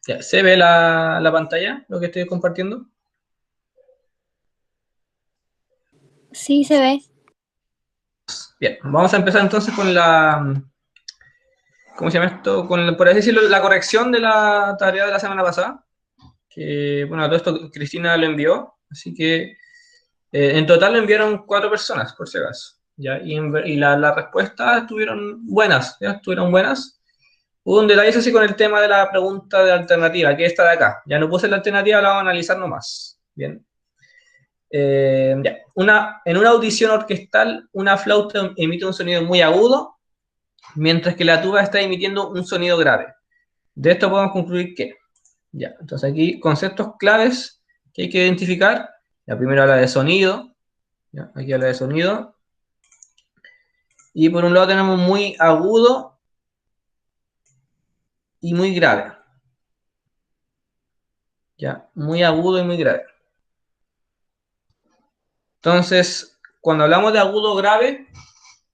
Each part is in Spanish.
Ya, ¿se ve la pantalla, lo que estoy compartiendo? Sí, se ve. Bien, vamos a empezar entonces con ¿cómo se llama esto? Por así decirlo, la corrección de la tarea de la semana pasada. Que, bueno, a todo esto Cristina lo envió, así que en total lo enviaron 4 personas, por si acaso. ¿Ya? Y las respuestas estuvieron buenas, ¿ya? Estuvieron buenas. Hubo un detalle así con el tema de la pregunta de alternativa, que es esta de acá. Ya no puse la alternativa, la vamos a analizar nomás. Bien. Ya. En una audición orquestal, una flauta emite un sonido muy agudo, mientras que la tuba está emitiendo un sonido grave. De esto podemos concluir que, ya, entonces aquí conceptos claves que hay que identificar. La primera habla de sonido, ya, aquí habla de sonido. Y por un lado tenemos muy agudo y muy grave. Ya, muy agudo y muy grave. Entonces, cuando hablamos de agudo grave,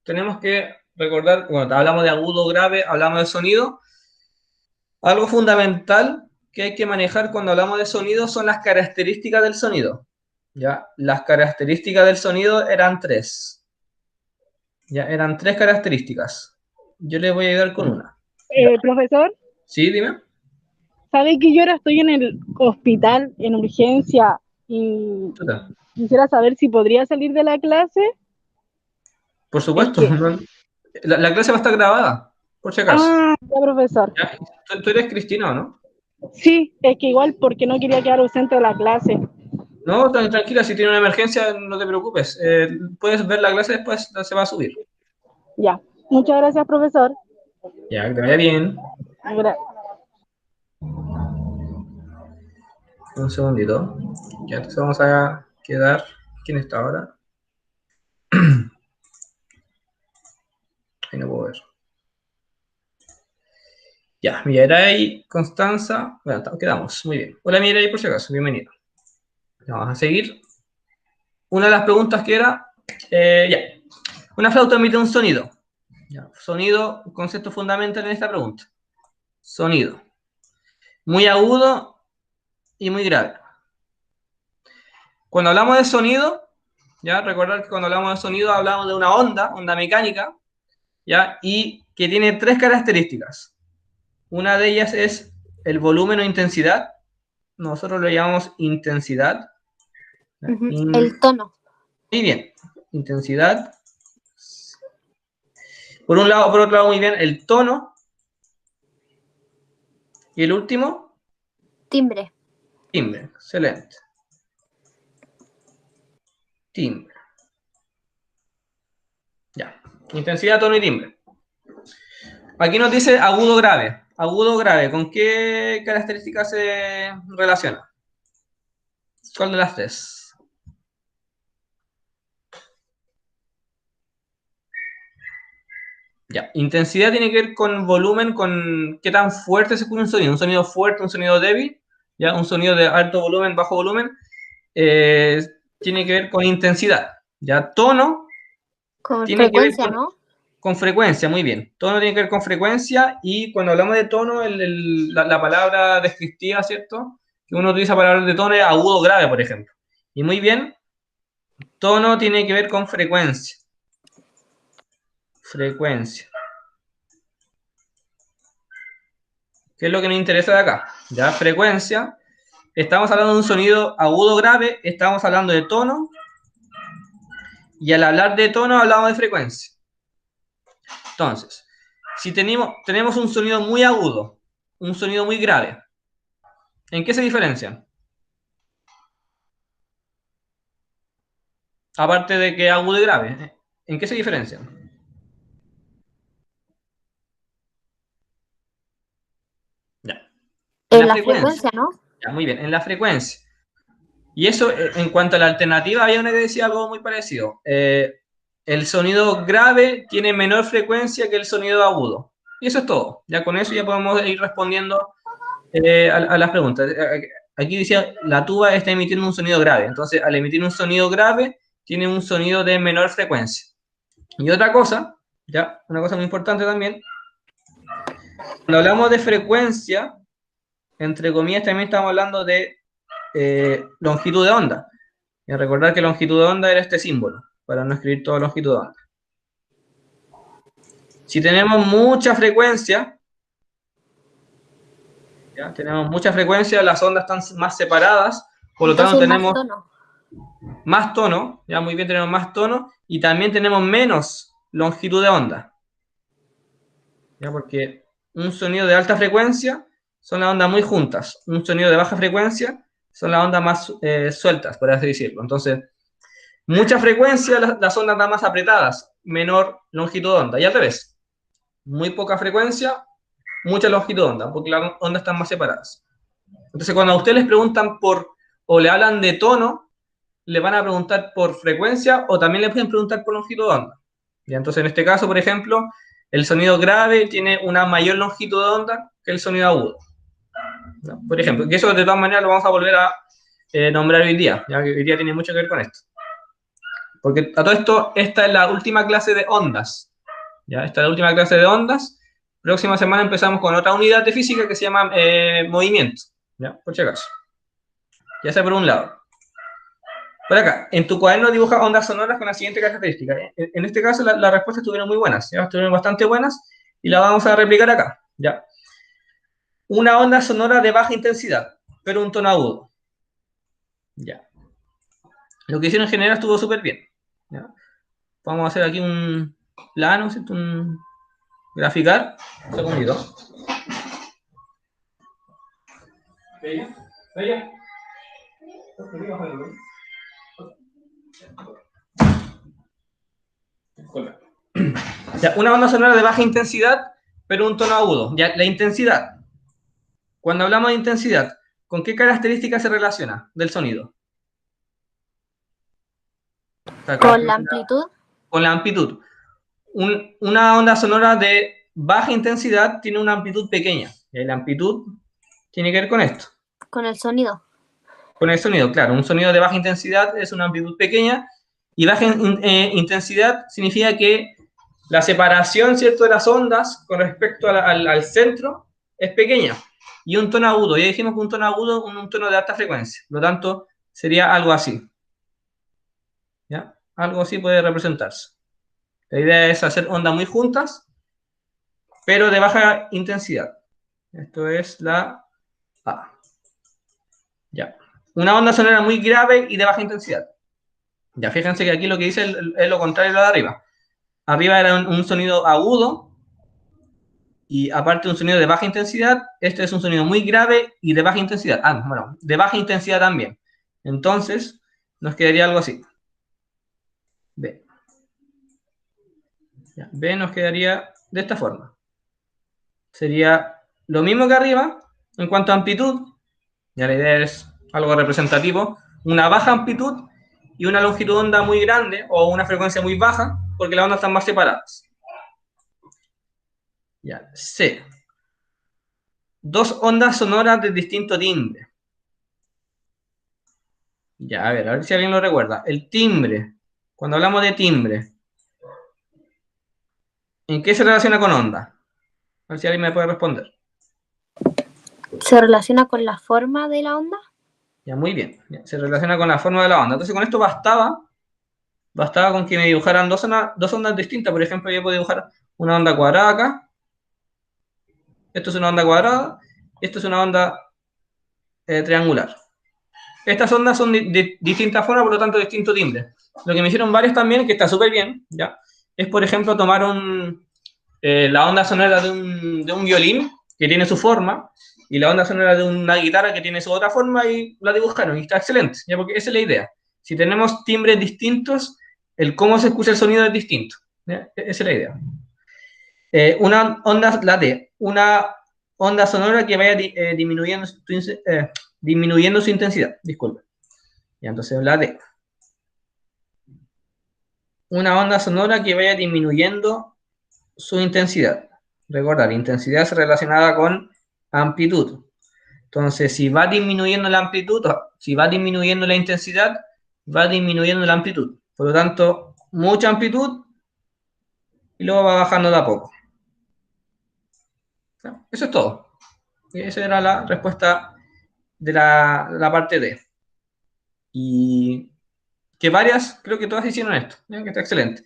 tenemos que recordar, cuando hablamos de agudo grave, hablamos de sonido. Algo fundamental que hay que manejar cuando hablamos de sonido son las características del sonido. ¿Ya? Las características del sonido eran tres. ¿Ya? Eran tres características. Yo les voy a ayudar con una. ¿Ya? Profesor, ¿Sí? Dime. ¿sabe que yo ahora estoy en el hospital en urgencia y Chuta. quisiera saber si podría salir de la clase? Por Es supuesto. que, La clase va a estar grabada, por si acaso. ya profesor, ¿Ya? ¿Tú eres Cristina o no? sí, es que igual porque no quería quedar ausente de la clase. No, tranquila, si tiene una emergencia, no te preocupes. Puedes ver la clase después, se va a subir. Ya, muchas gracias profesor. Ya, que te vaya bien. Gra- Un segundito. Ya, entonces vamos a quedar. ¿Quién está ahora? Ahí no puedo ver. Ya, Mireia, Constanza. Bueno, quedamos. Muy bien. Hola Mireia, por si acaso, bienvenida. Vamos a seguir. Una de las preguntas que era. Ya. Una flauta emite un sonido. Ya, sonido, concepto fundamental en esta pregunta. Sonido. Muy agudo y muy grave. Cuando hablamos de sonido, ya recordar que cuando hablamos de sonido hablamos de una onda mecánica, ya, y que tiene tres características. Una de ellas es el volumen o intensidad. Nosotros lo llamamos intensidad. El tono. Muy bien. Intensidad. Por un lado, por otro lado, muy bien, el tono. Y el último, Timbre. timbre. Excelente. Timbre. Ya. Intensidad, tono y timbre. Aquí nos dice agudo grave. Agudo grave. ¿Con qué características se relaciona? ¿Cuál de las tres? Ya. Intensidad tiene que ver con volumen, con qué tan fuerte se escucha un sonido. Un sonido fuerte, un sonido débil. Ya. Un sonido de alto volumen, bajo volumen. Tiene que ver con intensidad. Ya. Tono Con tiene que ver frecuencia, ¿no? con frecuencia, muy bien. Tono tiene que ver con frecuencia y cuando hablamos de tono, la palabra descriptiva, ¿cierto? Que uno utiliza para hablar de tono es agudo grave, por ejemplo. Y muy bien, tono tiene que ver con frecuencia. Frecuencia. ¿Qué es lo que nos interesa de acá? Ya, frecuencia. Estamos hablando de un sonido agudo grave, estamos hablando de tono y al hablar de tono hablamos de frecuencia. Entonces, si tenemos un sonido muy agudo, un sonido muy grave, ¿en qué se diferencian? Aparte de que agudo y grave, ¿en qué se diferencian? Ya. En En la la frecuencia. frecuencia, ¿no? Ya, muy bien, en la frecuencia. Y eso, en cuanto a la alternativa, había una que decía algo muy parecido. El sonido grave tiene menor frecuencia que el sonido agudo. Y eso es todo. Ya con eso ya podemos ir respondiendo a las preguntas. Aquí decía, la tuba está emitiendo un sonido grave. Entonces, al emitir un sonido grave, tiene un sonido de menor frecuencia. Y otra cosa, ya, una cosa muy importante también, cuando hablamos de frecuencia, entre comillas, también estamos hablando de longitud de onda. Y recordar que longitud de onda era este símbolo, para no escribir toda longitud de onda. Si tenemos mucha frecuencia, ¿ya? Tenemos mucha frecuencia, las ondas están más separadas, por lo tanto Entonces tenemos más tono. más tono, ya muy bien, tenemos más tono, y también tenemos menos longitud de onda. ¿Ya? Porque un sonido de alta frecuencia son las ondas muy juntas, un sonido de baja frecuencia son las ondas más sueltas, por así decirlo. Entonces, mucha frecuencia, las ondas están más apretadas, menor longitud de onda, y al revés. Muy poca frecuencia, mucha longitud de onda, porque las ondas están más separadas. Entonces, cuando a ustedes les preguntan o le hablan de tono, le van a preguntar por frecuencia o también le pueden preguntar por longitud de onda. ¿Ya? Entonces, en este caso, por ejemplo, el sonido grave tiene una mayor longitud de onda que el sonido agudo. ¿Ya? Por ejemplo, que eso de todas maneras lo vamos a volver a nombrar hoy día, ya que hoy día tiene mucho que ver con esto. Porque a todo esto, esta es la última clase de ondas. ¿Ya? Esta es la última clase de ondas. Próxima semana empezamos con otra unidad de física que se llama movimiento. ¿Ya? Por si acaso. Ya sea por un lado. Por acá, en tu cuaderno dibuja ondas sonoras con la siguiente característica. En este caso, las respuestas estuvieron muy buenas, ¿ya? Estuvieron bastante buenas y las vamos a replicar acá, ¿ya? Una onda sonora de baja intensidad, pero un tono agudo. Ya. Lo que hicieron en general estuvo súper bien, ¿ya? Vamos a hacer aquí un plano, ¿cierto? Un graficar. Un segundito. ¿Bella? ¿Bella? Ya, una onda sonora de baja intensidad, pero un tono agudo. Ya, la intensidad. Cuando hablamos de intensidad, ¿con qué características se relaciona del sonido? O sea, Con la amplitud. con la amplitud. Una onda sonora de baja intensidad tiene una amplitud pequeña. Y la amplitud tiene que ver con esto. Con el sonido. Con el sonido, claro. Un sonido de baja intensidad es una amplitud pequeña. Y baja intensidad significa que la separación, ¿cierto?, de las ondas con respecto al centro es pequeña. Y un tono agudo, ya dijimos que un tono agudo es un tono de alta frecuencia. Por lo tanto, sería algo así. ¿Ya? Algo así puede representarse. La idea es hacer ondas muy juntas, pero de baja intensidad. Esto es la A. Ya. Una onda sonora muy grave y de baja intensidad. Ya, fíjense que aquí lo que dice es lo contrario a lo de arriba. Arriba era un sonido agudo, y aparte de un sonido de baja intensidad, este es un sonido muy grave y de baja intensidad. Ah, bueno, de baja intensidad también. Entonces, nos quedaría algo así. B. Ya, B nos quedaría de esta forma. Sería lo mismo que arriba, en cuanto a amplitud. Ya la idea es algo representativo. Una baja amplitud y una longitud de onda muy grande o una frecuencia muy baja, porque las ondas están más separadas. Ya, C. Dos ondas sonoras de distinto timbre. Ya, a ver si alguien lo recuerda. El timbre, cuando hablamos de timbre, ¿en qué se relaciona con onda? A ver si alguien me puede responder. ¿Se relaciona con la forma de la onda? Ya, muy bien. Ya, se relaciona con la forma de la onda. Entonces, con esto bastaba con que me dibujaran dos ondas distintas. Por ejemplo, yo puedo dibujar una onda cuadrada acá. Esto es una onda cuadrada. Y esto es una onda triangular. Estas ondas son de distintas formas, por lo tanto, distinto timbre. Lo que me hicieron varios también, que está súper bien, ¿ya? Es, por ejemplo, tomar la onda sonora de un violín, que tiene su forma, y la onda sonora de una guitarra, que tiene su otra forma, y la dibujaron, y está excelente, ¿ya? Porque esa es la idea. Si tenemos timbres distintos, el cómo se escucha el sonido es distinto, ¿ya? Esa es la idea. Una onda sonora que vaya disminuyendo su intensidad, disculpe. Y entonces la D. Una onda sonora que vaya disminuyendo su intensidad. Recordar, intensidad es relacionada con amplitud. Entonces, si va disminuyendo la amplitud, si va disminuyendo la intensidad, va disminuyendo la amplitud. Por lo tanto, mucha amplitud y luego va bajando de a poco. Eso es todo. Y esa era la respuesta de la parte D. Y que varias, creo que todas hicieron esto, ¿ya? Que está excelente.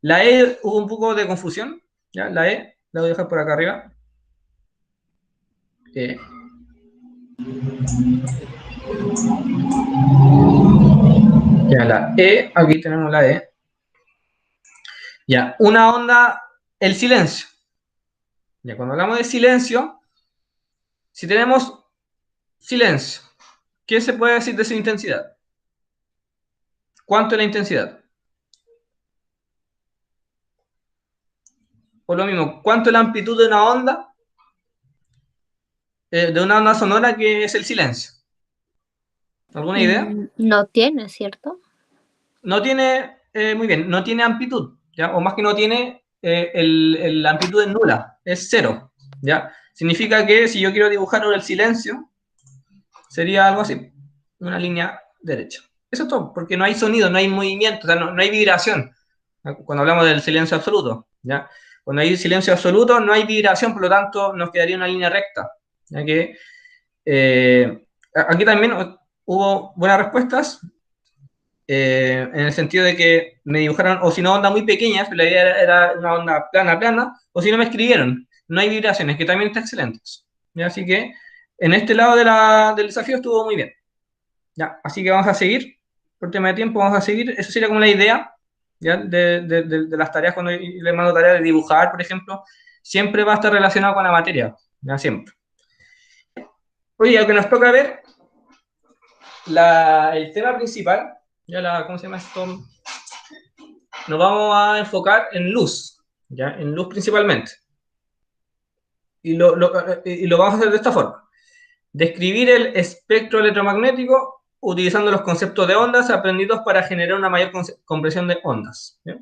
La E hubo un poco de confusión, ¿ya? La E, la voy a dejar por acá arriba. Ya, la E, aquí tenemos la E. Ya, una onda, el silencio. Ya, cuando hablamos de silencio, si tenemos silencio, ¿qué se puede decir de su intensidad? ¿Cuánto es la intensidad? O lo mismo, ¿cuánto es la amplitud de una onda? De una onda sonora que es el silencio. ¿Alguna idea? No tiene, ¿cierto? No tiene, muy bien, no tiene amplitud, ¿ya? O más que no tiene, la amplitud es nula, es cero, ¿ya? Significa que si yo quiero dibujar el silencio, sería algo así, una línea derecha. Eso es todo, porque no hay sonido, no hay movimiento, o sea, no hay vibración, ¿ya? Cuando hablamos del silencio absoluto, ¿ya? Cuando hay silencio absoluto, no hay vibración, por lo tanto, nos quedaría una línea recta, ya que aquí también hubo buenas respuestas, en el sentido de que me dibujaron, o si no, ondas muy pequeñas, la idea era una onda plana, o si no me escribieron, no hay vibraciones, que también está excelente. ¿Ya? Así que en este lado del desafío estuvo muy bien. ¿Ya? Así que vamos a seguir, por tema de tiempo, vamos a seguir. Eso sería como la idea, ¿ya? De las tareas, cuando le mando tarea de dibujar, por ejemplo, siempre va a estar relacionado con la materia, ¿ya? Siempre. Oye, lo que nos toca ver, el tema principal, ¿cómo se llama esto? Nos vamos a enfocar en luz, ¿ya? En luz principalmente. Y lo vamos a hacer de esta forma. Describir el espectro electromagnético utilizando los conceptos de ondas aprendidos para generar una mayor comprensión de ondas, ¿ya?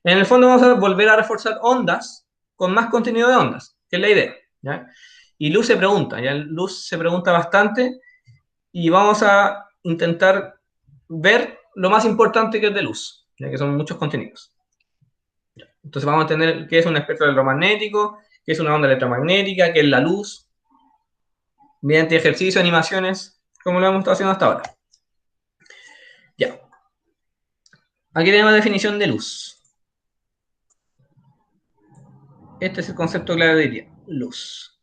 En el fondo vamos a volver a reforzar ondas con más contenido de ondas, que es la idea, ¿ya? Y Luz se pregunta, ¿ya? Luz se pregunta bastante y vamos a intentar ver lo más importante que es de luz, ya que son muchos contenidos. Entonces vamos a entender qué es un espectro electromagnético, qué es una onda electromagnética, qué es la luz, mediante ejercicios, animaciones, como lo hemos estado haciendo hasta ahora. Ya. Aquí tenemos la definición de luz. Este es el concepto clave de día, luz.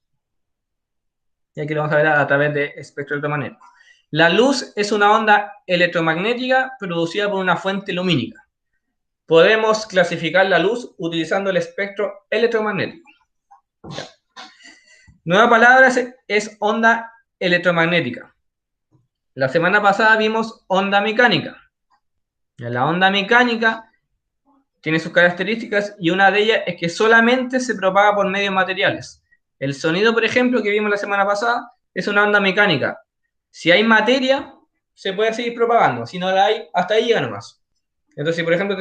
Y aquí lo vamos a ver a través de espectro electromagnético. La luz es una onda electromagnética producida por una fuente lumínica. Podemos clasificar la luz utilizando el espectro electromagnético. Ya. Nueva palabra es onda electromagnética. La semana pasada vimos onda mecánica. La onda mecánica tiene sus características y una de ellas es que solamente se propaga por medios materiales. El sonido, por ejemplo, que vimos la semana pasada, es una onda mecánica. Si hay materia, se puede seguir propagando. Si no la hay, hasta ahí llega nomás. Entonces, si por ejemplo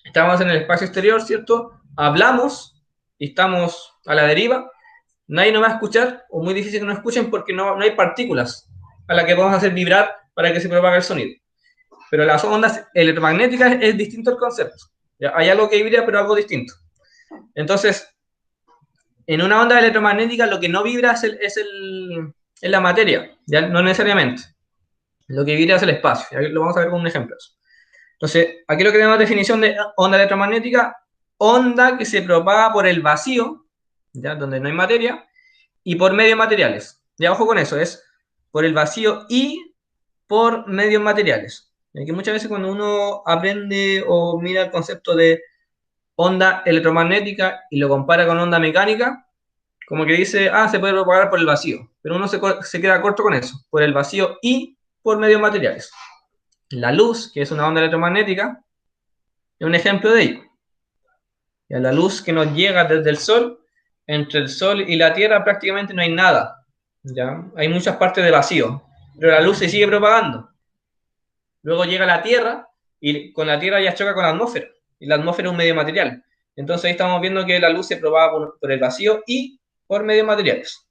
estamos en el espacio exterior, ¿cierto? Hablamos y estamos a la deriva, nadie nos va a escuchar, o muy difícil que nos escuchen porque no hay partículas a las que podemos hacer vibrar para que se propague el sonido. Pero las ondas electromagnéticas es distinto el concepto. ¿Ya? Hay algo que vibra, pero algo distinto. Entonces, en una onda electromagnética lo que no vibra es la materia, ¿ya? No necesariamente. Lo que vibra es el espacio. ¿Ya? Lo vamos a ver con un ejemplo. Entonces, aquí lo que tenemos definición de onda electromagnética, onda que se propaga por el vacío, ¿ya? Donde no hay materia, y por medios materiales. Ya, ojo con eso, es por el vacío y por medios materiales. Que muchas veces cuando uno aprende o mira el concepto de onda electromagnética y lo compara con onda mecánica, como que dice, se puede propagar por el vacío, pero uno se queda corto con eso, por el vacío y por medios materiales. La luz, que es una onda electromagnética, es un ejemplo de ello. Y a la luz que nos llega desde el Sol, entre el Sol y la Tierra prácticamente no hay nada, ¿ya? Hay muchas partes de vacío, pero la luz se sigue propagando. Luego llega a la Tierra y con la Tierra ya choca con la atmósfera. Y la atmósfera es un medio material. Entonces ahí estamos viendo que la luz se propaga por el vacío y por medios materiales.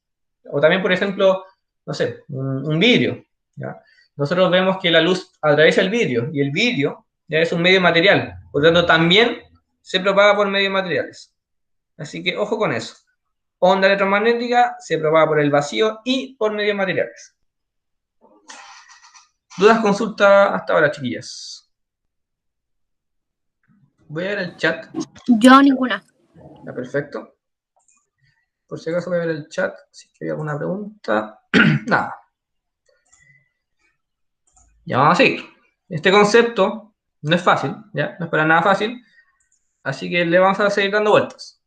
O también, por ejemplo, no sé, un vidrio, ¿ya? Nosotros vemos que la luz atraviesa el vidrio y el vidrio ya es un medio material. Por lo tanto, también se propaga por medios materiales. Así que ojo con eso. onda electromagnética se propaga por el vacío y por medios materiales. ¿Dudas, consultas hasta ahora, chiquillas? Voy a ver el chat. Yo ninguna. Ya, perfecto. Por si acaso voy a ver el chat, si es que hay alguna pregunta. Nada. Ya vamos a seguir. Este concepto no es fácil, ¿ya? No es para nada fácil. Así que le vamos a seguir dando vueltas.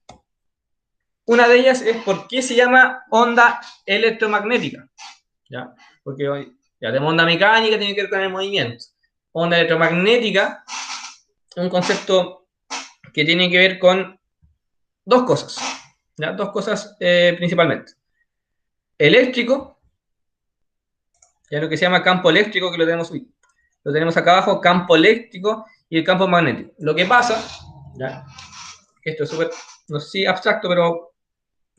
Una de ellas es por qué se llama onda electromagnética, ¿ya? Porque hoy ya tenemos onda mecánica, tiene que ver con el movimiento. Onda electromagnética es un concepto que tiene que ver con dos cosas, ¿ya? Dos cosas principalmente. Eléctrico, ya lo que se llama campo eléctrico, que lo tenemos acá abajo, campo eléctrico y el campo magnético. Lo que pasa, ¿ya? Esto es súper, no sé si abstracto, pero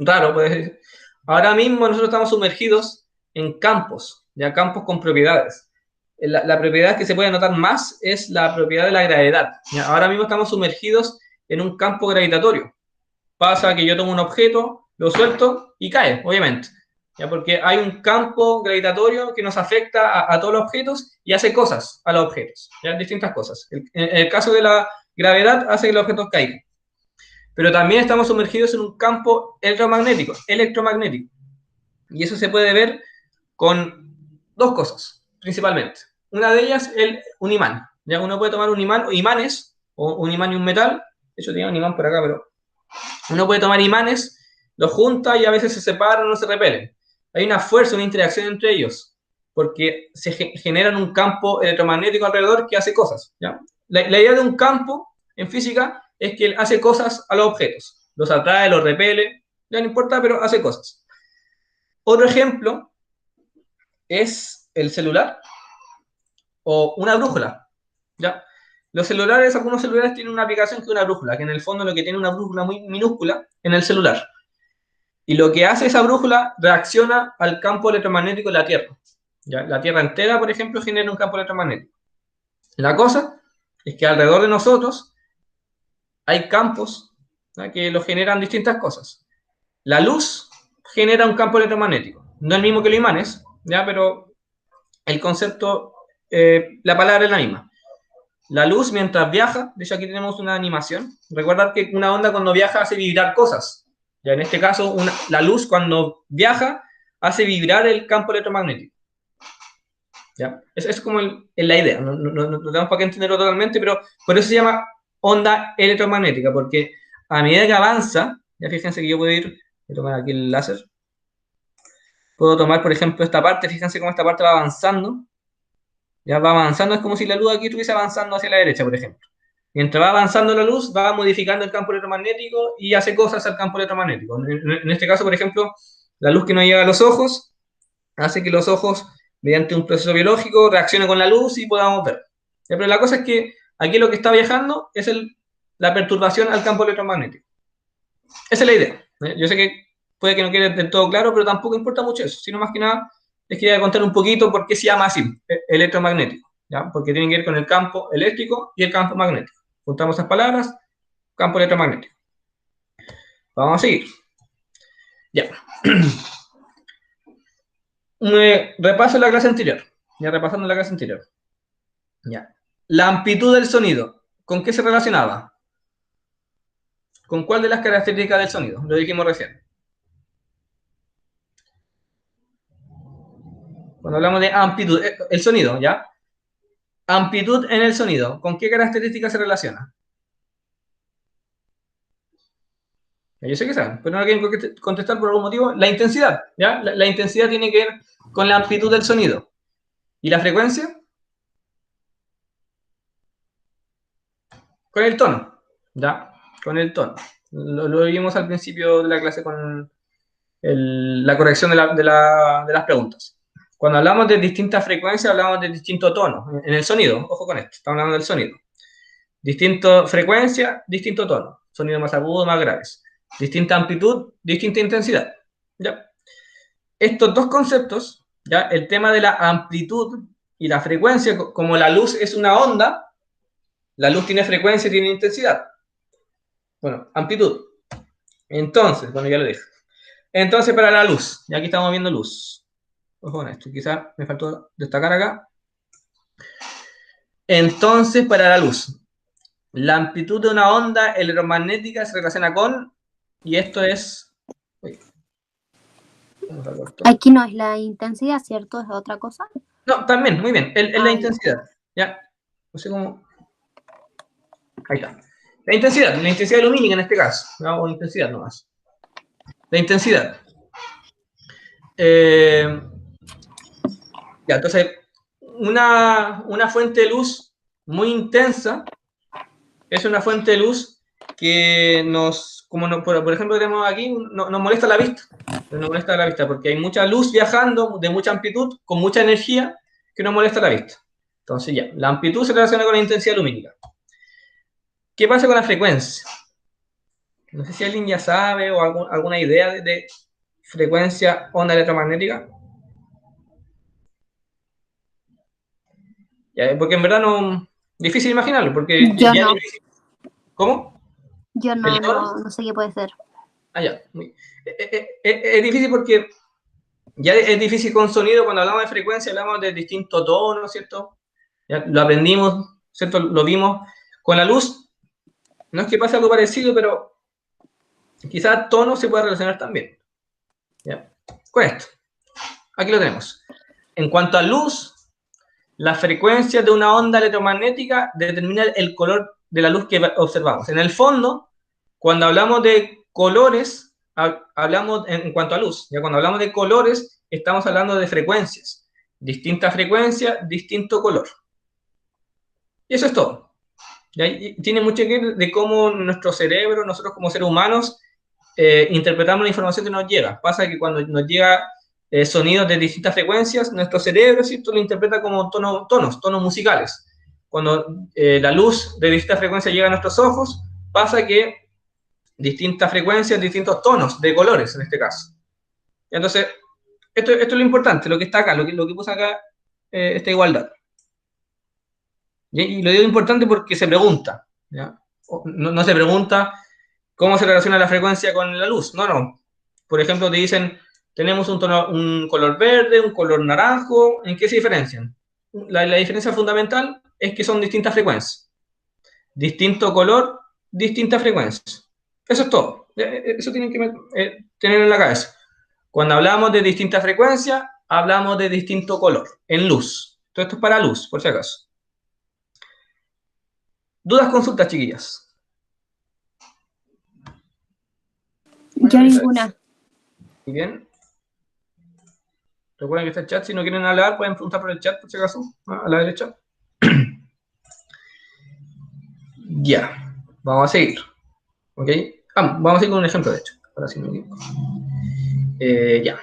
raro, puede ser. Ahora mismo nosotros estamos sumergidos en campos, ya campos con propiedades. La propiedad que se puede notar más es la propiedad de la gravedad. ¿Ya? Ahora mismo estamos sumergidos en un campo gravitatorio. Pasa que yo tomo un objeto, lo suelto y cae, obviamente. ¿Ya? Porque hay un campo gravitatorio que nos afecta a todos los objetos y hace cosas a los objetos, ¿ya? Distintas cosas. En el caso de la gravedad hace que los objetos caigan. Pero también estamos sumergidos en un campo electromagnético. Y eso se puede ver con dos cosas, principalmente. Una de ellas es un imán. ¿Ya? Uno puede tomar un imán o imanes, o un imán y un metal. De hecho, tenía un imán por acá, pero uno puede tomar imanes, los junta y a veces se separan o se repelen. Hay una fuerza, una interacción entre ellos, porque se generan un campo electromagnético alrededor que hace cosas. ¿Ya? La idea de un campo en física es que él hace cosas a los objetos. Los atrae, los repele, ya no importa, pero hace cosas. Otro ejemplo es el celular o una brújula. ¿Ya? Algunos celulares tienen una aplicación que es una brújula, que en el fondo lo que tiene una brújula muy minúscula en el celular. Y lo que hace esa brújula reacciona al campo electromagnético de la Tierra. ¿Ya? La Tierra entera, por ejemplo, genera un campo electromagnético. La cosa es que alrededor de nosotros hay campos, ¿ya? Que lo generan distintas cosas. La luz genera un campo electromagnético. No es el mismo que los imanes, ¿ya? Pero el concepto, la palabra es la misma. La luz mientras viaja, de hecho aquí tenemos una animación. Recordad que una onda cuando viaja hace vibrar cosas. Ya en este caso, la luz cuando viaja hace vibrar el campo electromagnético. ¿Ya? Eso es como la idea. No tenemos para qué entenderlo totalmente, pero por eso se llama onda electromagnética, porque a medida que avanza, ya fíjense que yo puedo ir, voy a tomar aquí el láser, puedo tomar, por ejemplo, esta parte, fíjense cómo esta parte va avanzando. Ya va avanzando, es como si la luz aquí estuviese avanzando hacia la derecha, por ejemplo. Mientras va avanzando la luz, va modificando el campo electromagnético y hace cosas al campo electromagnético. En este caso, por ejemplo, la luz que nos llega a los ojos hace que los ojos, mediante un proceso biológico, reaccionen con la luz y podamos ver. Ya, pero la cosa es que aquí lo que está viajando es la perturbación al campo electromagnético. Esa es la idea. Yo sé que puede que no quede del todo claro, pero tampoco importa mucho eso, sino más que nada les quería contar un poquito por qué se llama así, electromagnético, ¿ya? Porque tiene que ver con el campo eléctrico y el campo magnético. Juntamos esas palabras, campo electromagnético. Vamos a seguir. Ya. Repaso de la clase anterior. Ya repasando la clase anterior. Ya. La amplitud del sonido, ¿con qué se relacionaba? ¿Con cuál de las características del sonido? Lo dijimos recién. Cuando hablamos de amplitud, el sonido, ¿ya? Amplitud en el sonido, ¿con qué características se relaciona? Yo sé que saben, pero no quieren contestar por algún motivo. La intensidad, ¿ya? La intensidad tiene que ver con la amplitud del sonido. ¿Y la frecuencia? Con el tono, ¿ya? Con el tono. Lo vimos al principio de la clase con la corrección de las preguntas. Cuando hablamos de distintas frecuencias, hablamos de distintos tonos. En el sonido, ojo con esto, estamos hablando del sonido. Distinta frecuencia, distinto tono. Sonidos más agudos, más graves. Distinta amplitud, distinta intensidad. ¿Ya? Estos dos conceptos, ¿ya? El tema de la amplitud y la frecuencia, como la luz es una onda, la luz tiene frecuencia y tiene intensidad. Bueno, amplitud. Entonces, bueno, ya lo dije. Entonces, para la luz, y aquí estamos viendo luz. Ojo con esto, quizás me faltó destacar acá. Entonces, para la luz, la amplitud de una onda electromagnética se relaciona con, y esto es... Uy, vamos a corto. Aquí no es la intensidad, ¿cierto? Es otra cosa. No, también, muy bien, es la Ah, intensidad. Ya, no sé cómo... Ahí está. La intensidad lumínica en este caso, ¿no? O intensidad nomás. La intensidad. Ya, entonces, una fuente de luz muy intensa es una fuente de luz que nos, como no, por ejemplo tenemos aquí, nos molesta la vista. Nos molesta la vista porque hay mucha luz viajando de mucha amplitud, con mucha energía, que nos molesta la vista. Entonces ya, la amplitud se relaciona con la intensidad lumínica. ¿Qué pasa con la frecuencia? No sé si alguien ya sabe o alguna idea de frecuencia onda electromagnética. Ya, porque en verdad no... Difícil imaginarlo, porque yo ya es no, difícil. ¿Cómo? yo ¿El no, tono? no sé qué puede ser. Ah, ya. Es difícil porque ya es difícil con sonido, cuando hablamos de frecuencia, hablamos de distintos tonos, ¿cierto? Ya lo aprendimos, ¿cierto? Lo vimos. Con la luz, no es que pase algo parecido, pero quizás tono se pueda relacionar también. ¿Ya? Con esto. Aquí lo tenemos. En cuanto a luz, la frecuencia de una onda electromagnética determina el color de la luz que observamos. En el fondo, cuando hablamos de colores, hablamos en cuanto a luz. Ya cuando hablamos de colores, estamos hablando de frecuencias. Distinta frecuencia, distinto color. Y eso es todo. ¿Ya? Y tiene mucho que ver de cómo nuestro cerebro, nosotros como seres humanos, interpretamos la información que nos llega. Pasa que cuando nos llega sonidos de distintas frecuencias, nuestro cerebro, ¿cierto?, lo interpreta como tonos musicales. Cuando la luz de distintas frecuencias llega a nuestros ojos, pasa que distintas frecuencias, distintos tonos de colores, en este caso. Entonces, esto es lo importante, lo que está acá, lo que puse acá, esta igualdad. Y lo digo importante porque se pregunta, ¿ya? No se pregunta cómo se relaciona la frecuencia con la luz, no. Por ejemplo, te dicen, tenemos un color verde, un color naranjo, ¿en qué se diferencian? La diferencia fundamental es que son distintas frecuencias. Distinto color, distinta frecuencia. Eso es todo. Eso tienen que tener en la cabeza. Cuando hablamos de distinta frecuencia, hablamos de distinto color, en luz. Todo esto es para luz, por si acaso. ¿Dudas, consultas, chiquillas? Yo ninguna. Muy bien. Recuerden que está el chat. Si no quieren hablar, pueden preguntar por el chat, por si acaso, a la derecha. Ya. Vamos a seguir. ¿Ok? Vamos a seguir con un ejemplo, de hecho. Ahora sí me equivoco. Ya.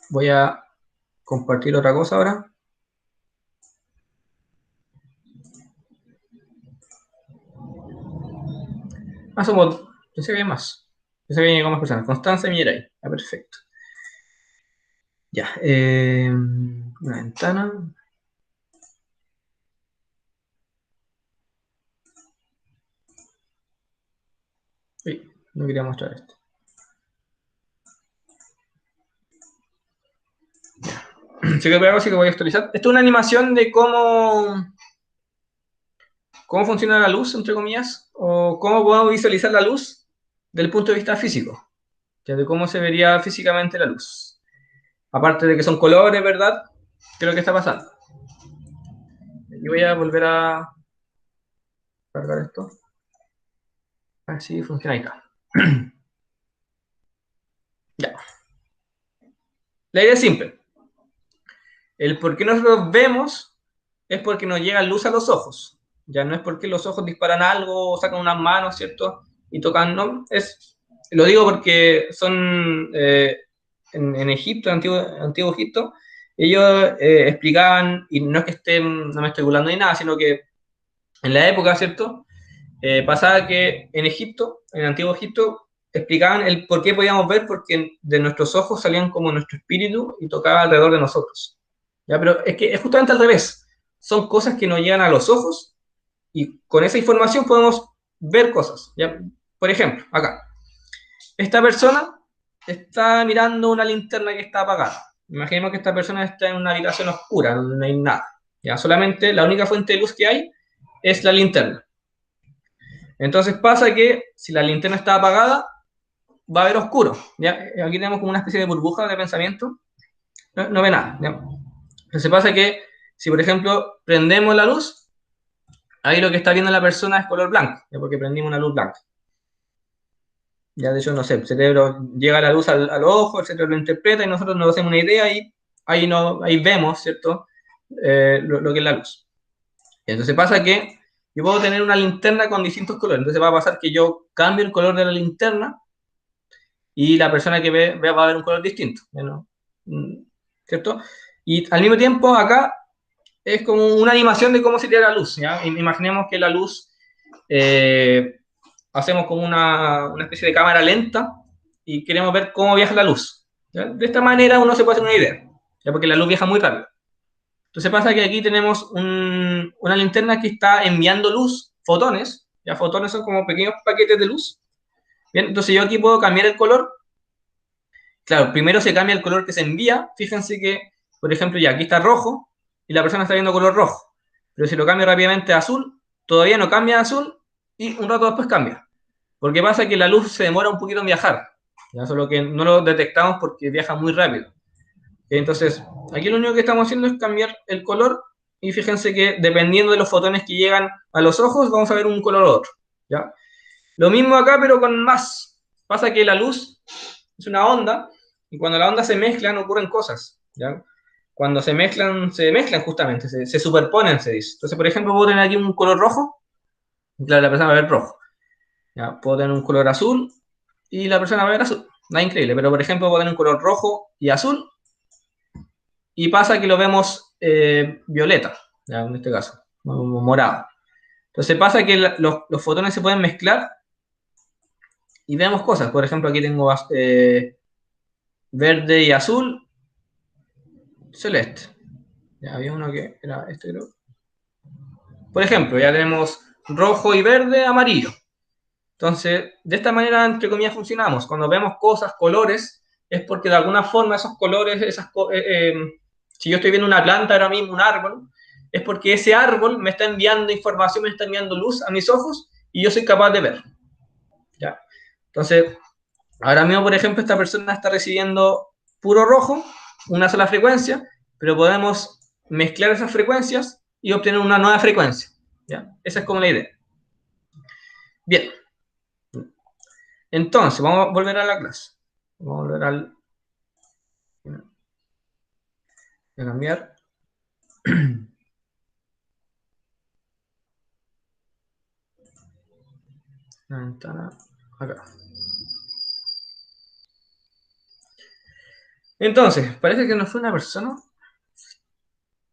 Voy a compartir otra cosa ahora. Somos... Pensé que había más. Pensé que había llegado más personas. Constanza y Mirai. Perfecto. Ya. Una ventana. Uy, no quería mostrar esto. Así que voy a actualizar. Esto es una animación de cómo funciona la luz, entre comillas, o cómo podemos visualizar la luz desde el punto de vista físico, ya de cómo se vería físicamente la luz. Aparte de que son colores, ¿verdad? ¿Qué es lo que está pasando? Yo voy a volver a cargar esto. Así funciona ahí está. Ya. La idea es simple. El por qué nosotros vemos es porque nos llega luz a los ojos. Ya no es porque los ojos disparan algo, sacan unas manos, ¿cierto? Y tocan, no. Lo digo porque son en Egipto, antiguo Egipto, ellos explicaban, y no es que no me estoy burlando ni nada, sino que en la época, ¿cierto? Pasaba que en Egipto, en antiguo Egipto, explicaban el por qué podíamos ver, porque de nuestros ojos salían como nuestro espíritu y tocaba alrededor de nosotros. ¿Ya? Pero es que es justamente al revés. Son cosas que nos llegan a los ojos y con esa información podemos ver cosas. ¿Ya? Por ejemplo, acá. esta persona está mirando una linterna que está apagada. Imaginemos que esta persona está en una habitación oscura, no hay nada. ¿Ya? Solamente la única fuente de luz que hay es la linterna. Entonces pasa que si la linterna está apagada, va a haber oscuro. ¿Ya? Aquí tenemos como una especie de burbuja de pensamiento. No ve nada. ¿Ya? Entonces pasa que si, por ejemplo, prendemos la luz, ahí lo que está viendo la persona es color blanco, ¿ya? Porque prendimos una luz blanca. Ya, de hecho, no sé, el cerebro llega la luz al ojo, el cerebro lo interpreta y nosotros nos hacemos una idea y ahí, no, ahí vemos, ¿cierto? Lo que es la luz. Y entonces pasa que yo puedo tener una linterna con distintos colores. Entonces va a pasar que yo cambio el color de la linterna y la persona que ve va a ver un color distinto, ¿no? ¿Cierto? Y al mismo tiempo acá es como una animación de cómo sería la luz, ¿ya? Imaginemos que la luz hacemos como una especie de cámara lenta y queremos ver cómo viaja la luz. ¿Ya? De esta manera uno se puede hacer una idea, ¿ya? Porque la luz viaja muy rápido. Entonces pasa que aquí tenemos una linterna que está enviando luz, fotones, ya fotones son como pequeños paquetes de luz. Bien, entonces yo aquí puedo cambiar el color. Claro, primero se cambia el color que se envía. Fíjense que, por ejemplo, ya aquí está rojo y la persona está viendo color rojo. Pero si lo cambio rápidamente a azul, todavía no cambia a azul y un rato después cambia. Porque pasa que la luz se demora un poquito en viajar. Ya solo que no lo detectamos porque viaja muy rápido. Entonces, aquí lo único que estamos haciendo es cambiar el color y fíjense que dependiendo de los fotones que llegan a los ojos, vamos a ver un color u otro. ¿Ya? Lo mismo acá, pero con más. Pasa que la luz es una onda y cuando la onda se mezclan ocurren cosas. ¿Ya? Cuando se mezclan justamente, se superponen, se dice. Entonces, por ejemplo, puedo tener aquí un color rojo y claro, la persona va a ver rojo. ¿Ya? Puedo tener un color azul y la persona va a ver azul. Nada increíble, pero por ejemplo puedo tener un color rojo y azul y pasa que lo vemos violeta, ¿ya? En este caso, morado. Entonces pasa que los fotones se pueden mezclar y vemos cosas. Por ejemplo, aquí tengo verde y azul, celeste. Ya había uno que era este, creo. Por ejemplo, ya tenemos rojo y verde, amarillo. Entonces, de esta manera, entre comillas, funcionamos. Cuando vemos cosas, colores, es porque de alguna forma esos colores, si yo estoy viendo una planta ahora mismo, un árbol, es porque ese árbol me está enviando información, me está enviando luz a mis ojos y yo soy capaz de ver. ¿Ya? Entonces, ahora mismo, por ejemplo, esta persona está recibiendo puro rojo, una sola frecuencia, pero podemos mezclar esas frecuencias y obtener una nueva frecuencia. ¿Ya? Esa es como la idea. Bien. Entonces, vamos a volver a la clase. Vamos a volver al... Voy a cambiar. La ventana acá. Entonces, parece que no fue una persona.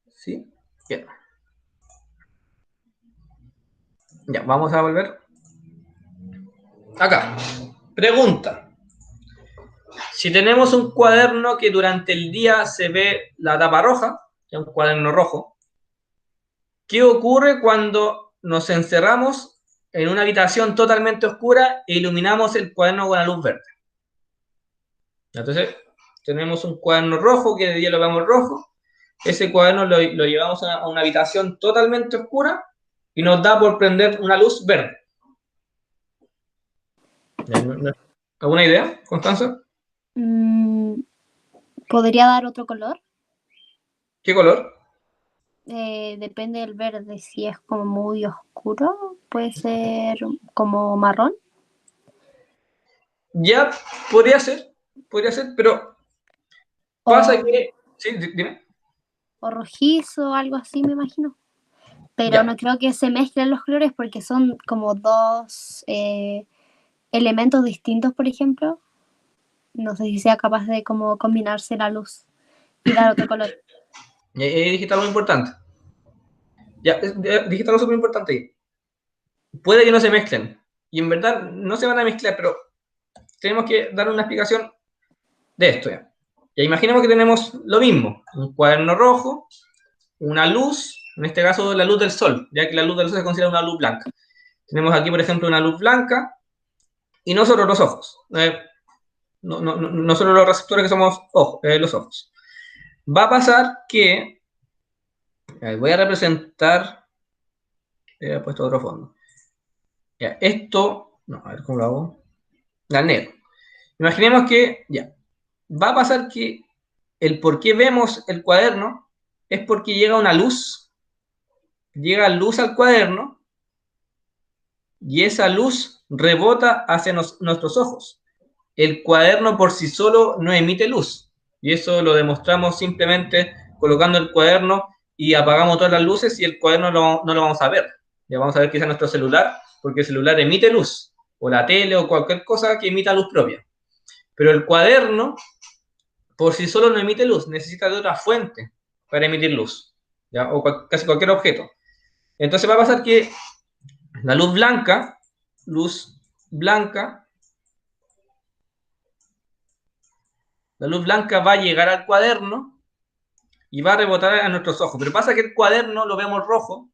Sí. Bien. Ya, vamos a volver. Acá. Pregunta. Si tenemos un cuaderno que durante el día se ve la tapa roja, ya un cuaderno rojo, ¿qué ocurre cuando nos encerramos en una habitación totalmente oscura e iluminamos el cuaderno con la luz verde? Entonces, tenemos un cuaderno rojo que de día lo vemos rojo. Ese cuaderno lo llevamos a una habitación totalmente oscura y nos da por prender una luz verde. ¿Alguna idea, Constanza? ¿Podría dar otro color? ¿Qué color? Depende del verde. Si es como muy oscuro, puede ser como marrón. Ya, podría ser, pero pasa que... Sí, dime. O rojizo, algo así, me imagino. Pero Ya. no creo que se mezclen los colores porque son como dos elementos distintos, por ejemplo. No sé si sea capaz de como combinarse la luz y dar otro color. Y ahí dijiste algo importante. Ya, dijiste algo súper importante ahí. Puede que no se mezclen. Y en verdad no se van a mezclar, pero tenemos que dar una explicación de esto. Ya, ya imaginemos que tenemos lo mismo. Un cuaderno rojo, una luz, en este caso la luz del sol, ya que la luz del sol se considera una luz blanca. Tenemos aquí, por ejemplo, una luz blanca y nosotros los ojos. no solo los receptores que somos los ojos. Va a pasar que, voy a representar, he puesto otro fondo. Ya, esto, no, a ver cómo lo hago. Ya, negro. Imaginemos que, ya, va a pasar que el por qué vemos el cuaderno es porque llega luz al cuaderno y esa luz rebota hacia nuestros ojos. El cuaderno por sí solo no emite luz y eso lo demostramos simplemente colocando el cuaderno y apagamos todas las luces y el cuaderno no lo vamos a ver. Ya vamos a ver quizá nuestro celular, porque el celular emite luz, o la tele o cualquier cosa que emita luz propia. Pero el cuaderno por sí solo no emite luz, necesita de otra fuente para emitir luz, ¿ya? O casi cualquier objeto. Entonces va a pasar que la luz blanca va a llegar al cuaderno y va a rebotar a nuestros ojos. Pero pasa que el cuaderno lo vemos rojo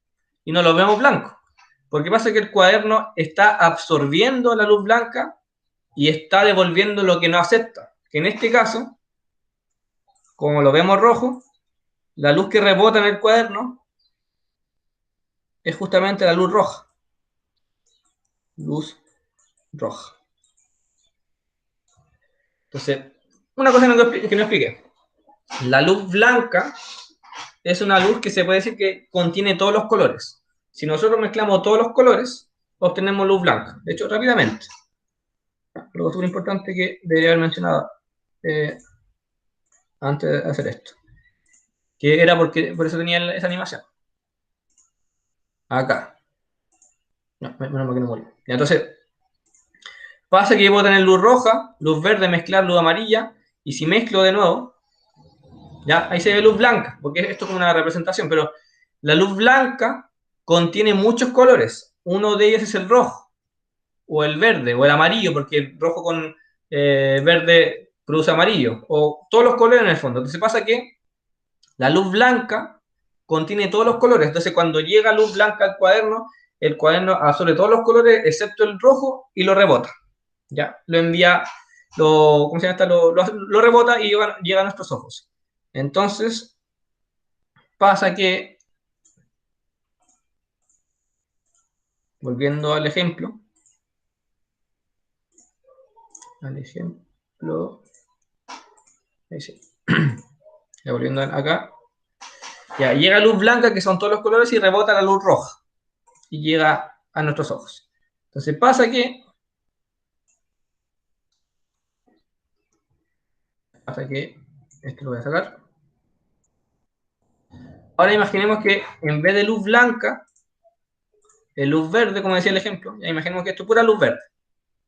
y no lo vemos blanco. Porque pasa que el cuaderno está absorbiendo la luz blanca y está devolviendo lo que no acepta. Que en este caso, como lo vemos rojo, la luz que rebota en el cuaderno es justamente la luz roja. Luz roja. Entonces, una cosa que no expliqué. La luz blanca es una luz que se puede decir que contiene todos los colores. Si nosotros mezclamos todos los colores, obtenemos luz blanca. De hecho, rápidamente. Algo súper importante que debería haber mencionado antes de hacer esto. Que era porque por eso tenía esa animación. Acá. No, menos mal que no murió. Entonces, pasa que puedo tener luz roja, luz verde, mezclar luz amarilla, y si mezclo de nuevo, ya ahí se ve luz blanca, porque esto es como una representación, pero la luz blanca contiene muchos colores. Uno de ellos es el rojo, o el verde, o el amarillo, porque el rojo con verde produce amarillo, o todos los colores en el fondo. Entonces pasa que la luz blanca contiene todos los colores. Entonces cuando llega luz blanca al cuaderno, el cuaderno absorbe todos los colores excepto el rojo y lo rebota. Ya, lo envía, ¿cómo se llama esta? Lo rebota y llega a nuestros ojos. Entonces, pasa que, volviendo al ejemplo, ahí sí. Ya volviendo acá, ya llega luz blanca, que son todos los colores, y rebota la luz roja, y llega a nuestros ojos. Entonces pasa que, esto lo voy a sacar. Ahora imaginemos que en vez de luz blanca, luz verde, como decía el ejemplo, ya imaginemos que esto es pura luz verde.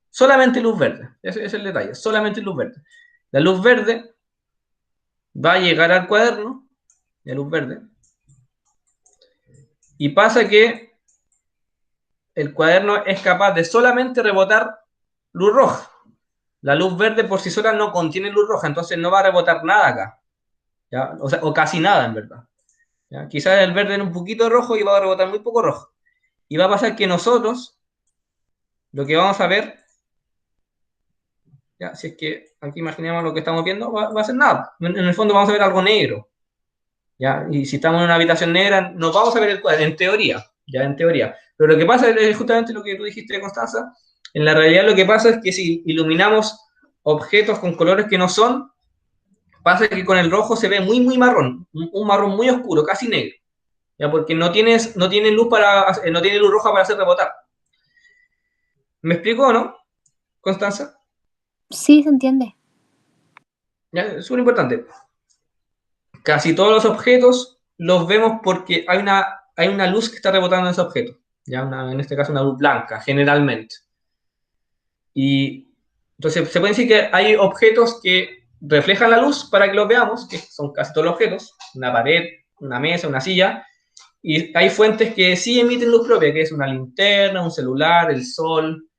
Solamente luz verde. Ese es el detalle. Solamente luz verde. La luz verde va a llegar al cuaderno, de luz verde, y pasa que el cuaderno es capaz de solamente rebotar luz roja. La luz verde por sí sola no contiene luz roja, entonces no va a rebotar nada acá. ¿Ya? O casi nada, en verdad. ¿Ya? Quizás el verde en un poquito rojo y va a rebotar muy poco rojo. Y va a pasar que nosotros, lo que vamos a ver, ¿ya? Si es que aquí imaginemos lo que estamos viendo, va a ser nada. En el fondo vamos a ver algo negro. ¿Ya? Y si estamos en una habitación negra, no vamos a ver el cuadro, en teoría. Ya, en teoría. Pero lo que pasa es justamente lo que tú dijiste, Constanza. En la realidad lo que pasa es que si iluminamos objetos con colores que no son, pasa que con el rojo se ve muy, muy marrón. Un marrón muy oscuro, casi negro. ¿Ya? Porque no tiene luz roja para hacer rebotar. ¿Me explico o no, Constanza? Sí, se entiende. Ya, es súper importante. Casi todos los objetos los vemos porque hay una luz que está rebotando en ese objeto. ¿Ya? En este caso una luz blanca, generalmente. Y entonces se puede decir que hay objetos que reflejan la luz para que los veamos, que son casi todos los objetos, una pared, una mesa, una silla, y hay fuentes que sí emiten luz propia, que es una linterna, un celular, el sol,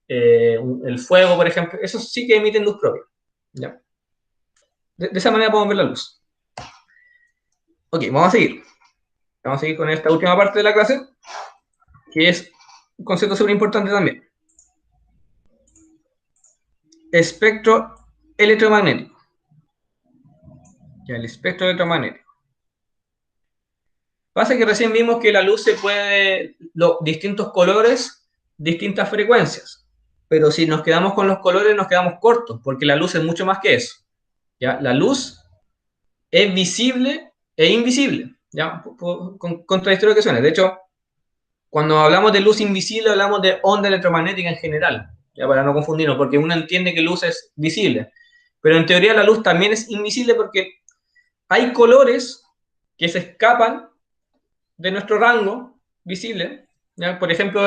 el fuego, por ejemplo, esos sí que emiten luz propia. ¿Ya? De esa manera podemos ver la luz. Ok, vamos a seguir. Vamos a seguir con esta última parte de la clase, que es un concepto súper importante también. Espectro electromagnético. Ya, el espectro electromagnético. Pasa que recién vimos que la luz se puede, distintos colores, distintas frecuencias. Pero si nos quedamos con los colores, nos quedamos cortos, porque la luz es mucho más que eso. ¿Ya? La luz es visible e invisible. ¿Ya? Con contradictorio que suene. De hecho, cuando hablamos de luz invisible, hablamos de onda electromagnética en general. Ya, para no confundirnos, porque uno entiende que luz es visible. Pero en teoría la luz también es invisible porque hay colores que se escapan de nuestro rango visible. ¿Ya? Por ejemplo,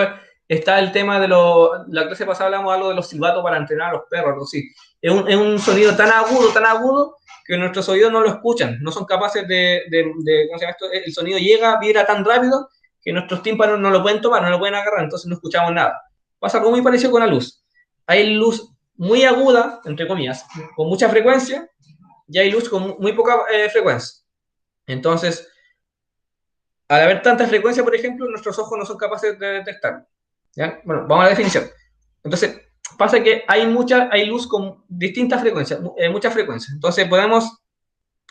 está el tema de la clase pasada hablamos algo de los silbatos para entrenar a los perros, algo así. Es un sonido tan agudo, que nuestros oídos no lo escuchan, no son capaces ¿cómo se llama esto? El sonido vibra tan rápido que nuestros tímpanos no lo pueden tomar, no lo pueden agarrar, entonces no escuchamos nada. Pasa algo muy parecido con la luz. Hay luz muy aguda, entre comillas, con mucha frecuencia, y hay luz con muy poca frecuencia. Entonces, al haber tanta frecuencia, por ejemplo, nuestros ojos no son capaces de detectarlo. ¿Ya? Bueno, vamos a la definición. Entonces, pasa que hay luz con distintas frecuencias, muchas frecuencias. Entonces, podemos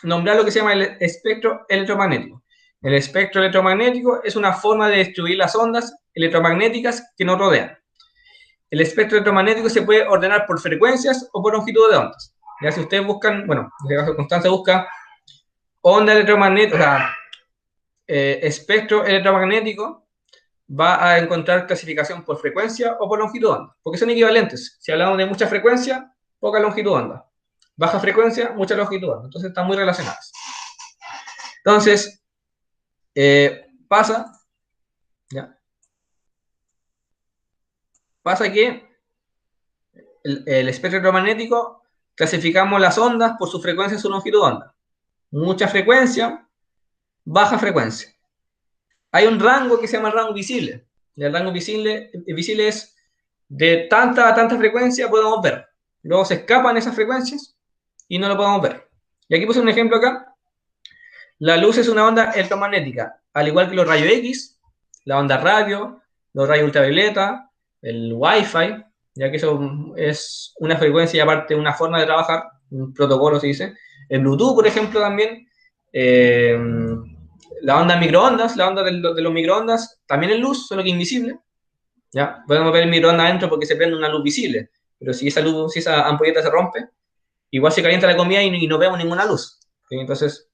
nombrar lo que se llama el espectro electromagnético. El espectro electromagnético es una forma de distribuir las ondas electromagnéticas que nos rodean. El espectro electromagnético se puede ordenar por frecuencias o por longitud de ondas. Ya si ustedes buscan, bueno, en este caso Constanza busca onda electromagnética, o sea, espectro electromagnético, va a encontrar clasificación por frecuencia o por longitud de onda, porque son equivalentes. Si hablamos de mucha frecuencia, poca longitud de onda. Baja frecuencia, mucha longitud de onda. Entonces están muy relacionadas. Entonces, pasa que el espectro electromagnético clasificamos las ondas por su frecuencia y su longitud de onda. Mucha frecuencia, baja frecuencia. Hay un rango que se llama rango visible. Y el rango visible es de tanta a tanta frecuencia podemos ver. Luego se escapan esas frecuencias y no lo podemos ver. Y aquí puse un ejemplo acá. La luz es una onda electromagnética, al igual que los rayos X, la onda radio, los rayos ultravioleta, el Wi-Fi, ya que eso es una frecuencia y aparte una forma de trabajar, un protocolo se dice. El Bluetooth, por ejemplo, también. La onda microondas, la onda de los microondas, también es luz, solo que invisible. ¿Ya? Podemos ver el microondas adentro porque se prende una luz visible, pero si esa ampolleta se rompe, igual se calienta la comida y no vemos ninguna luz. ¿Sí? Entonces,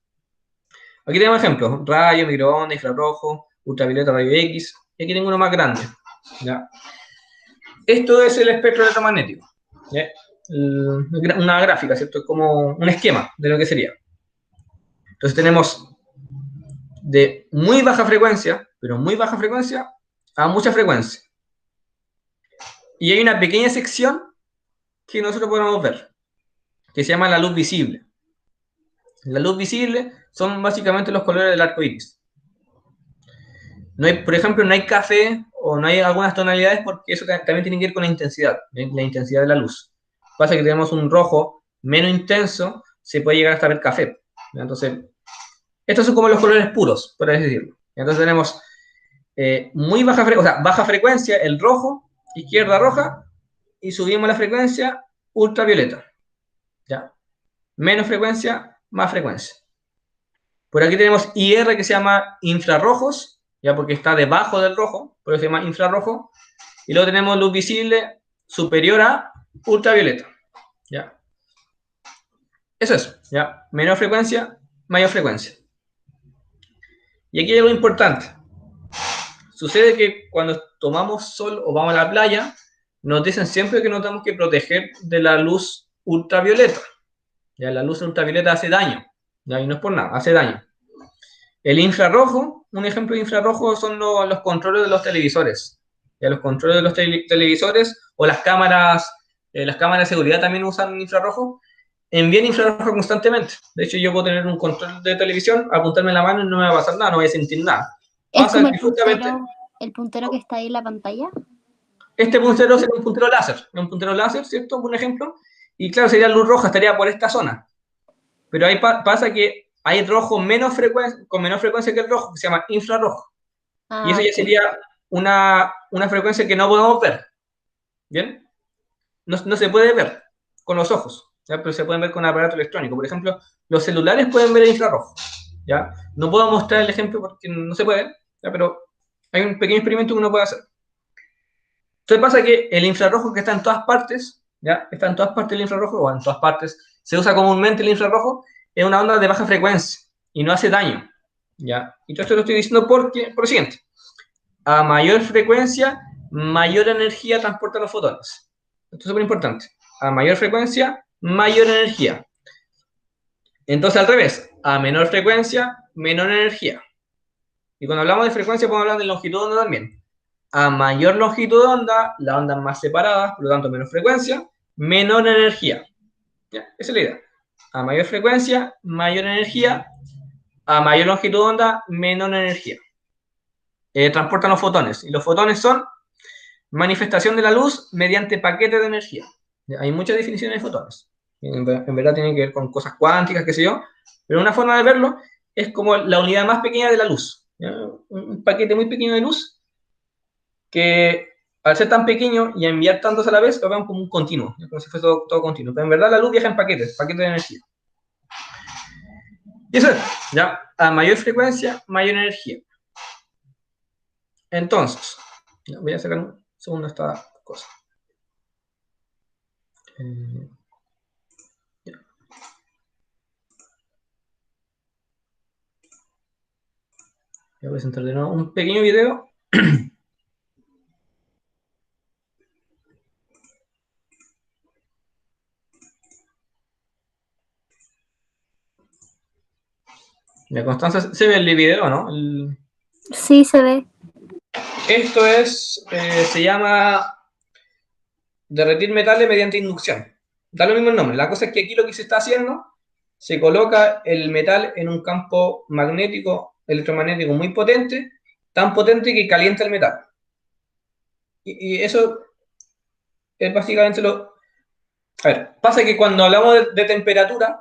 aquí tenemos ejemplos: rayo, microondas, infrarrojo, ultravioleta, rayo X, y aquí tengo uno más grande. ¿Ya? Esto es el espectro electromagnético. ¿Ya? Una gráfica, ¿cierto? Es como un esquema de lo que sería. Entonces tenemos de muy baja frecuencia, pero muy baja frecuencia, a mucha frecuencia. Y hay una pequeña sección que nosotros podemos ver, que se llama la luz visible. La luz visible son básicamente los colores del arco iris. No hay, por ejemplo, no hay café o no hay algunas tonalidades porque eso también tiene que ver con la intensidad de la luz. Pasa que tenemos un rojo menos intenso, se puede llegar hasta ver café. Entonces, estos son como los colores puros, por así decirlo. Entonces tenemos muy baja frecuencia, o sea, baja frecuencia, el rojo, izquierda roja, y subimos la frecuencia ultravioleta. ¿Ya? Menos frecuencia, más frecuencia. Por aquí tenemos IR, que se llama infrarrojos, ya porque está debajo del rojo, por eso se llama infrarrojo. Y luego tenemos luz visible superior a ultravioleta. ¿Ya? Eso es, ¿ya? Menor frecuencia, mayor frecuencia. Y aquí hay algo importante. Sucede que cuando tomamos sol o vamos a la playa, nos dicen siempre que nos tenemos que proteger de la luz ultravioleta. Ya, la luz ultravioleta hace daño. Ya, y no es por nada, hace daño. El infrarrojo, un ejemplo de infrarrojo son los controles de los televisores. Ya, los controles de los televisores o las cámaras de seguridad también usan infrarrojo. Envían infrarrojo constantemente. De hecho, yo puedo tener un control de televisión, apuntarme en la mano y no me va a pasar nada, no voy a sentir nada. Es Pasa como que justamente el puntero que está ahí en la pantalla. este puntero sería un puntero láser, ¿cierto? Por ejemplo. Y claro, sería luz roja, estaría por esta zona. Pero ahí pasa que hay rojo con menor frecuencia que el rojo, que se llama infrarrojo. Y eso ya sería una frecuencia que no podemos ver. ¿Bien? No se puede ver con los ojos. ¿ya? Pero se pueden ver con un aparato electrónico. Por ejemplo, los celulares pueden ver el infrarrojo, ¿ya? No puedo mostrar el ejemplo porque no se puede, ¿ya? Pero hay un pequeño experimento que uno puede hacer. Entonces pasa que el infrarrojo que está en todas partes, ¿ya? Está en todas partes el infrarrojo, o en todas partes, se usa comúnmente el infrarrojo, es una onda de baja frecuencia y no hace daño, ¿ya? Y todo esto lo estoy diciendo porque, por lo siguiente, a mayor frecuencia, mayor energía transportan los fotones. Esto es súper importante. A mayor frecuencia, mayor energía. Entonces, al revés, a menor frecuencia, menor energía. Y cuando hablamos de frecuencia, podemos hablar de longitud de onda también. A mayor longitud de onda, las ondas más separadas, por lo tanto, menos frecuencia, menor energía. ¿Ya? Esa es la idea. A mayor frecuencia, mayor energía. A mayor longitud de onda, menor energía. Transportan los fotones. Y los fotones son manifestación de la luz mediante paquetes de energía. Hay muchas definiciones de fotones. En verdad tienen que ver con cosas cuánticas, qué sé yo. Pero una forma de verlo es como la unidad más pequeña de la luz. ¿Ya? Un paquete muy pequeño de luz que al ser tan pequeño y enviar tantos a la vez, lo vean como un continuo, como si fuese todo continuo. Pero en verdad la luz viaja en paquetes de energía. Y eso es, ¿ya? A mayor frecuencia, mayor energía. Entonces, ya, voy a sacar un segundo esta cosa. Ya. Voy a presentar de nuevo un pequeño video. La Constanza, se ve el video, ¿no? Sí, se ve. Esto es, se llama derretir metales mediante inducción. Da lo mismo el nombre. La cosa es que aquí lo que se está haciendo, se coloca el metal en un campo magnético, electromagnético muy potente, tan potente que calienta el metal. Y eso es básicamente lo... A ver, pasa que cuando hablamos de temperatura,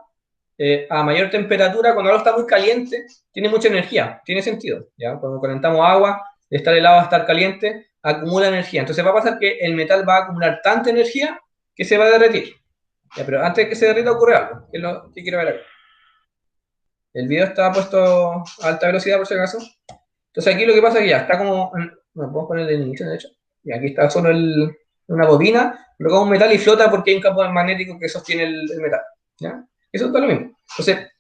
a mayor temperatura, cuando algo está muy caliente, tiene mucha energía, tiene sentido, ¿ya? Cuando calentamos agua, de estar helado a estar caliente, acumula energía. Entonces va a pasar que el metal va a acumular tanta energía que se va a derretir. ¿Ya? Pero antes de que se derrita ocurre algo, que es lo que quiero ver acá. El video está puesto a alta velocidad por si acaso. Entonces aquí lo que pasa es que ya está como... Bueno, podemos poner el inicio, de hecho. Y aquí está solo una bobina, colocamos un metal y flota porque hay un campo magnético que sostiene el metal. ¿Ya? Eso es lo mismo. Entonces,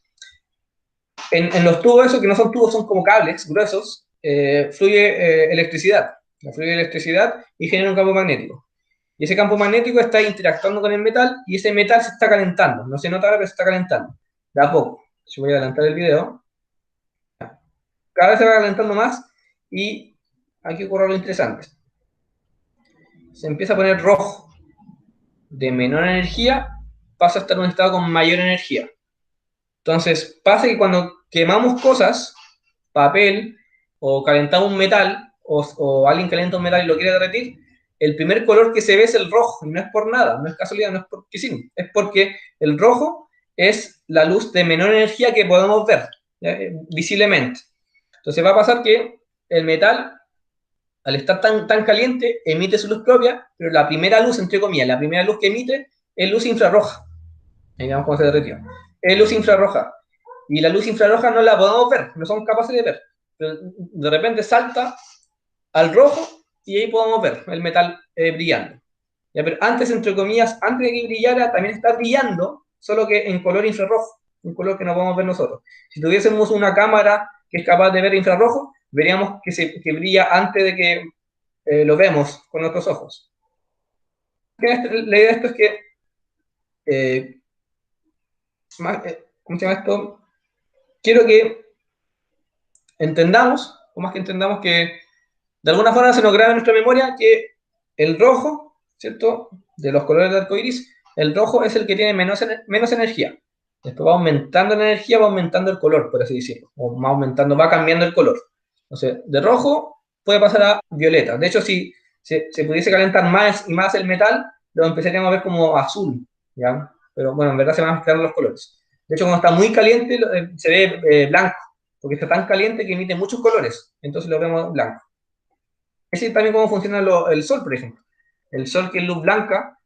en los tubos esos, que no son tubos, son como cables gruesos, fluye electricidad. Fluye electricidad y genera un campo magnético. Y ese campo magnético está interactuando con el metal y ese metal se está calentando. No se nota ahora, pero se está calentando. De a poco. Yo voy a adelantar el video. Cada vez se va calentando más y aquí ocurre algo interesante. Se empieza a poner rojo. De menor energía pasa a estar en un estado con mayor energía. Entonces, pasa que cuando quemamos cosas, papel, o calentamos un metal, o alguien calienta un metal y lo quiere derretir, el primer color que se ve es el rojo, y no es por nada, no es casualidad, no es porque sí, es porque el rojo es la luz de menor energía que podemos ver, visiblemente. Entonces va a pasar que el metal, al estar tan caliente, emite su luz propia, pero la primera luz, entre comillas, la primera luz que emite es luz infrarroja. Ahí vemos cómo se derritió. Es luz infrarroja. Y la luz infrarroja no la podemos ver, no somos capaces de ver. Pero de repente salta al rojo y ahí podemos ver el metal brillando. ¿Ya? Pero antes, entre comillas, antes de que brillara, también está brillando, solo que en color infrarrojo, un color que no podemos ver nosotros. Si tuviésemos una cámara que es capaz de ver infrarrojo, veríamos que brilla antes de que lo vemos con nuestros ojos. La idea de esto es que ¿cómo se llama esto? Quiero que entendamos, o más que entendamos, que de alguna forma se nos graba en nuestra memoria que el rojo, ¿cierto? De los colores del arco iris, el rojo es el que tiene menos energía. Después va aumentando la energía, va aumentando el color, por así decirlo. O va aumentando, va cambiando el color. Entonces, de rojo puede pasar a violeta. De hecho, si se pudiese calentar más y más el metal, lo empezaríamos a ver como azul, ¿ya? Pero bueno, en verdad se van a mezclar los colores. De hecho, cuando está muy caliente, se ve blanco, porque está tan caliente que emite muchos colores. Entonces lo vemos blanco. Ese es también cómo funciona el sol, por ejemplo. El sol, que es luz blanca,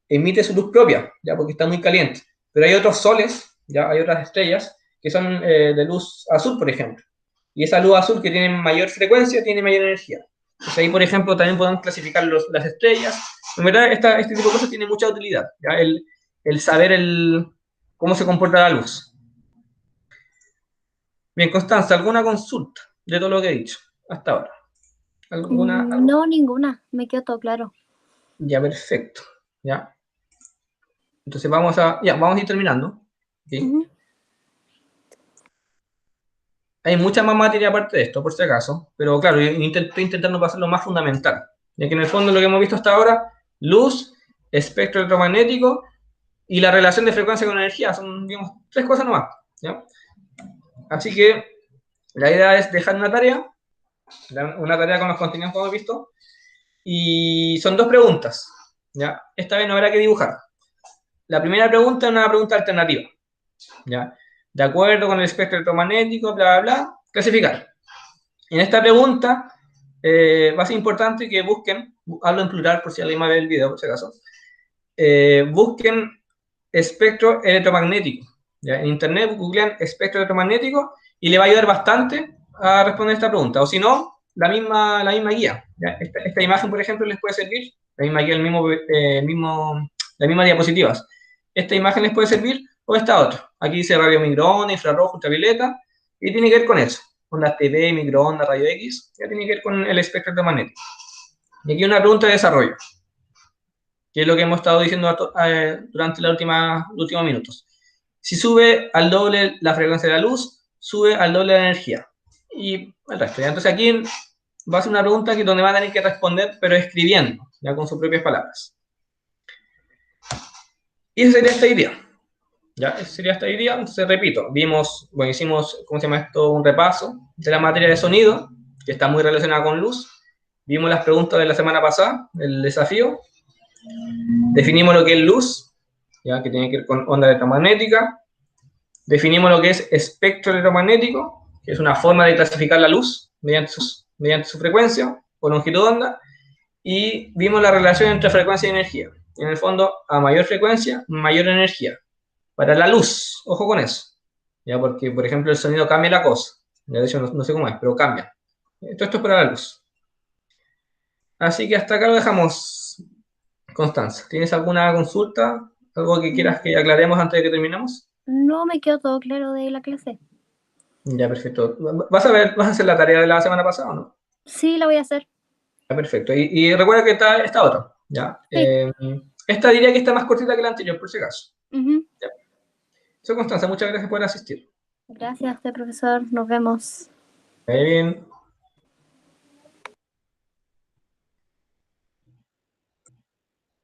emite su luz propia, ya porque está muy caliente. Pero hay otros soles, ya hay otras estrellas que son de luz azul, por ejemplo. Y esa luz azul que tiene mayor frecuencia tiene mayor energía. Entonces ahí, por ejemplo, también podemos clasificar las estrellas. En verdad, este tipo de cosas tiene mucha utilidad, ¿ya? El saber cómo se comporta la luz. Bien, Constanza, ¿alguna consulta de todo lo que he dicho hasta ahora? ¿Alguna? No, ninguna. Me quedó todo claro. Ya, perfecto. Ya. Entonces vamos a ir terminando. ¿Okay? Ujú. Hay mucha más materia aparte de esto, por si acaso, pero claro, yo estoy intentando pasar lo más fundamental, ya que en el fondo lo que hemos visto hasta ahora, luz, espectro electromagnético y la relación de frecuencia con energía, son, digamos, 3 cosas nomás, ¿ya? Así que la idea es dejar una tarea con los contenidos que hemos visto, y son 2 preguntas, ¿ya? Esta vez no habrá que dibujar. La primera pregunta es una pregunta alternativa, ¿ya? De acuerdo con el espectro electromagnético, bla, bla, bla, clasificar. En esta pregunta va a ser importante que busquen, hablo en plural por si alguien más ve el video, por si acaso, busquen espectro electromagnético. ¿Ya? En internet googlean espectro electromagnético y le va a ayudar bastante a responder esta pregunta. O si no, la misma guía. ¿Ya? Esta imagen, por ejemplo, les puede servir, la misma guía, las mismas diapositivas. Esta imagen les puede servir o esta otra. Aquí dice radio microondas, infrarrojo, ultravioleta, y tiene que ver con eso. Ondas TV, microondas, rayo X, ya tiene que ver con el espectro electromagnético. Y aquí una pregunta de desarrollo, que es lo que hemos estado diciendo durante los últimos minutos. Si sube al doble la frecuencia de la luz, sube al doble la energía. Y el resto. ¿Ya? Entonces aquí va a ser una pregunta donde va a tener que responder, pero escribiendo, ya con sus propias palabras. Y esa sería esta idea. ¿Ya? Esa sería esta idea. Entonces, repito, hicimos, ¿cómo se llama esto? Un repaso de la materia de sonido, que está muy relacionada con luz. Vimos las preguntas de la semana pasada, el desafío. Definimos lo que es luz, ya que tiene que ver con onda electromagnética. Definimos lo que es espectro electromagnético, que es una forma de clasificar la luz mediante su frecuencia o longitud de onda. Y vimos la relación entre frecuencia y energía. En el fondo, a mayor frecuencia, mayor energía. Para la luz, ojo con eso. ¿Ya? Porque, por ejemplo, el sonido cambia la cosa. Ya, de hecho, no sé cómo es, pero cambia. Esto es para la luz. Así que hasta acá lo dejamos, Constanza. ¿Tienes alguna consulta? ¿Algo que quieras que aclaremos antes de que terminemos? No, me quedó todo claro de la clase. Ya, perfecto. ¿Vas a hacer la tarea de la semana pasada o no? Sí, la voy a hacer. Ya, perfecto. Y recuerda que está esta otra. ¿Ya? Sí. Esta diría que está más cortita que la anterior, por si acaso. Ujú. ¿Ya? Soy Constanza, muchas gracias por asistir. Gracias a usted, profesor. Nos vemos. Muy bien.